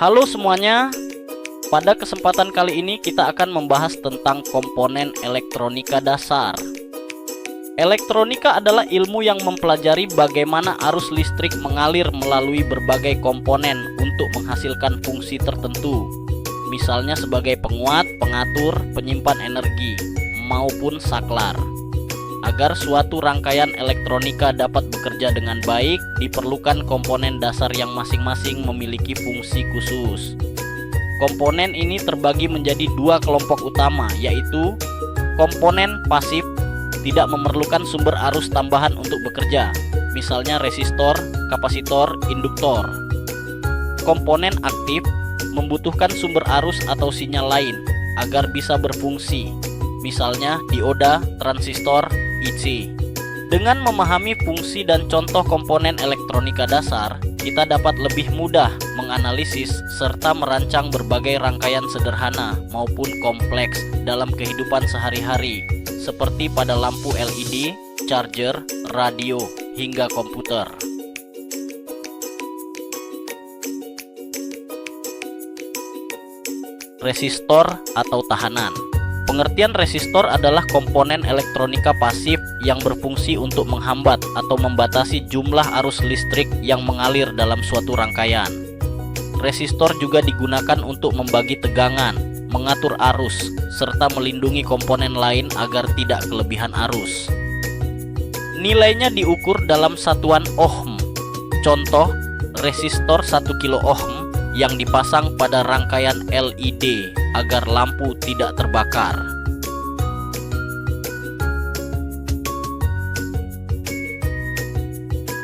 Halo semuanya, pada kesempatan kali ini kita akan membahas tentang komponen elektronika dasar. Elektronika adalah ilmu yang mempelajari bagaimana arus listrik mengalir melalui berbagai komponen untuk menghasilkan fungsi tertentu, misalnya sebagai penguat, pengatur, penyimpan energi, maupun saklar. Agar suatu rangkaian elektronika dapat bekerja dengan baik, diperlukan komponen dasar yang masing-masing memiliki fungsi khusus. Komponen ini terbagi menjadi dua kelompok utama, yaitu komponen pasif, tidak memerlukan sumber arus tambahan untuk bekerja, misalnya resistor, kapasitor, induktor. Komponen aktif membutuhkan sumber arus atau sinyal lain agar bisa berfungsi, misalnya dioda, transistor, IC. Dengan memahami fungsi dan contoh komponen elektronika dasar, kita dapat lebih mudah menganalisis serta merancang berbagai rangkaian sederhana maupun kompleks dalam kehidupan sehari-hari, seperti pada lampu LED, charger, radio, hingga komputer. Resistor atau tahanan. Pengertian resistor adalah komponen elektronika pasif yang berfungsi untuk menghambat atau membatasi jumlah arus listrik yang mengalir dalam suatu rangkaian. Resistor juga digunakan untuk membagi tegangan, mengatur arus, serta melindungi komponen lain agar tidak kelebihan arus. Nilainya diukur dalam satuan ohm. Contoh, resistor 1 kilo ohm yang dipasang pada rangkaian LED agar lampu tidak terbakar.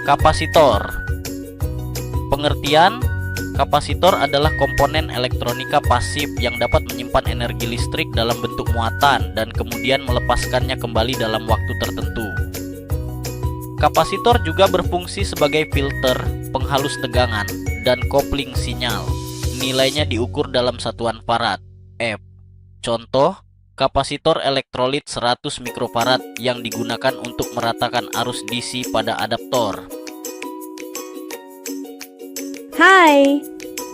Kapasitor. Pengertian: kapasitor adalah komponen elektronika pasif yang dapat menyimpan energi listrik dalam bentuk muatan dan kemudian melepaskannya kembali dalam waktu tertentu. Kapasitor juga berfungsi sebagai filter, penghalus tegangan, dan kopling sinyal. Nilainya diukur dalam satuan farad, F. Contoh, kapasitor elektrolit 100 mikrofarad yang digunakan untuk meratakan arus DC pada adaptor. Hai,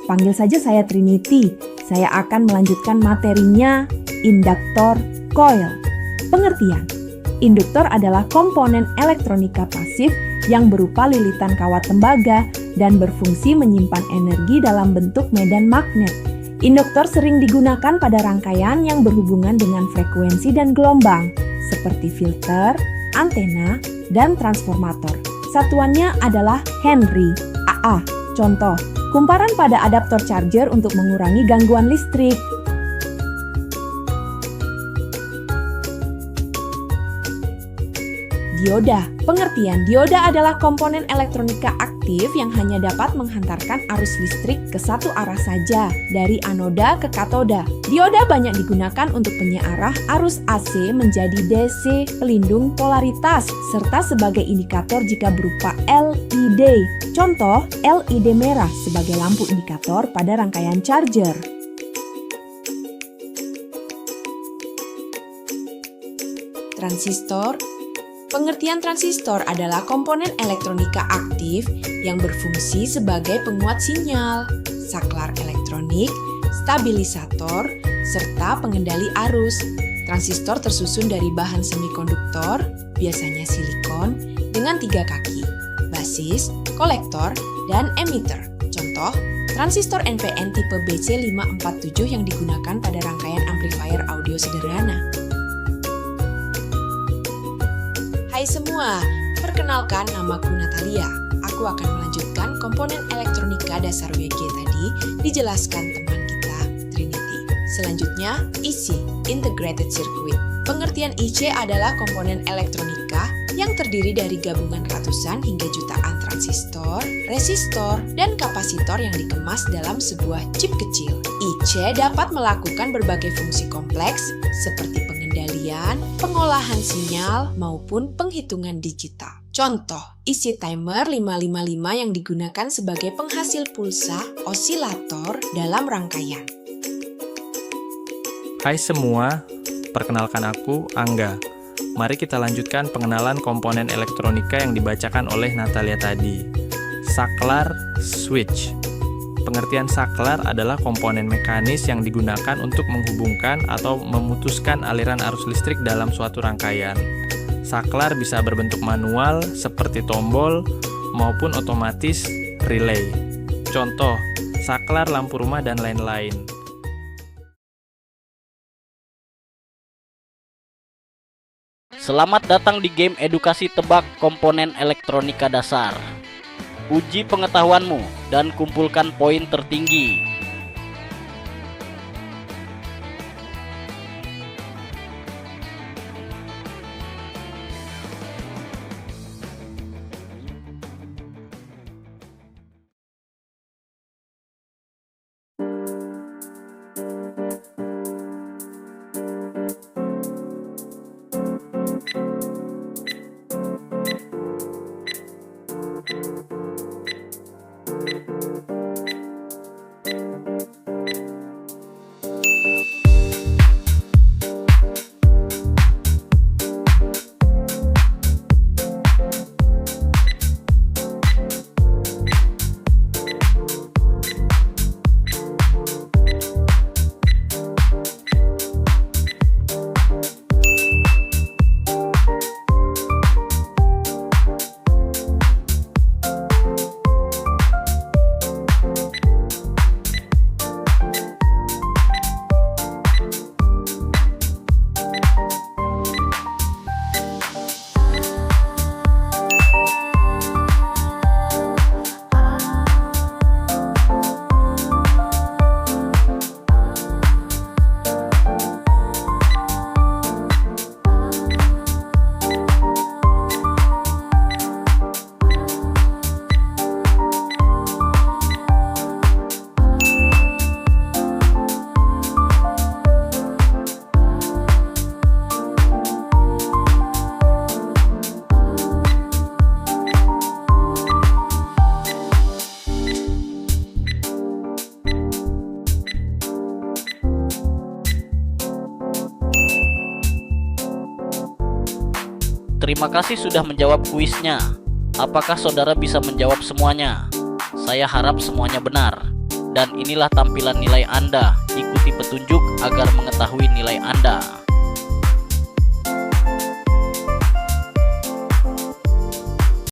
panggil saja saya Trinity. Saya akan melanjutkan materinya induktor coil. Pengertian: induktor adalah komponen elektronika pasif yang berupa lilitan kawat tembaga dan berfungsi menyimpan energi dalam bentuk medan magnet. Induktor sering digunakan pada rangkaian yang berhubungan dengan frekuensi dan gelombang, seperti filter, antena, dan transformator. Satuannya adalah Henry. AA. Contoh, kumparan pada adaptor charger untuk mengurangi gangguan listrik. Dioda. Pengertian: dioda adalah komponen elektronika aktif yang hanya dapat menghantarkan arus listrik ke satu arah saja, dari anoda ke katoda. Dioda banyak digunakan untuk penyearah arus AC menjadi DC, pelindung polaritas, serta sebagai indikator jika berupa LED. Contoh, LED merah sebagai lampu indikator pada rangkaian charger. Transistor. Pengertian transistor adalah komponen elektronika aktif yang berfungsi sebagai penguat sinyal, saklar elektronik, stabilisator, serta pengendali arus. Transistor tersusun dari bahan semikonduktor, biasanya silikon, dengan 3 kaki, basis, kolektor, dan emitter. Contoh, transistor NPN tipe BC547 yang digunakan pada rangkaian amplifier audio sederhana. Hai semua, perkenalkan, namaku Natalia. Aku akan melanjutkan komponen elektronika dasar WG tadi dijelaskan teman kita, Trinity. Selanjutnya, IC, Integrated Circuit. Pengertian IC adalah komponen elektronika yang terdiri dari gabungan ratusan hingga jutaan transistor, resistor, dan kapasitor yang dikemas dalam sebuah chip kecil. IC dapat melakukan berbagai fungsi kompleks seperti pengendalian, pengolahan sinyal, maupun penghitungan digital. Contoh, IC timer 555 yang digunakan sebagai penghasil pulsa osilator dalam rangkaian. Hai semua, perkenalkan aku Angga. Mari kita lanjutkan pengenalan komponen elektronika yang dibacakan oleh Natalia tadi. Saklar switch. Pengertian saklar adalah komponen mekanis yang digunakan untuk menghubungkan atau memutuskan aliran arus listrik dalam suatu rangkaian. Saklar bisa berbentuk manual seperti tombol maupun otomatis relay. Contoh, saklar lampu rumah dan lain-lain. Selamat datang di game edukasi tebak komponen elektronika dasar. Uji pengetahuanmu dan kumpulkan poin tertinggi. Terima kasih sudah menjawab kuisnya. Apakah saudara bisa menjawab semuanya? Saya harap semuanya benar. Dan inilah tampilan nilai Anda. Ikuti petunjuk agar mengetahui nilai Anda.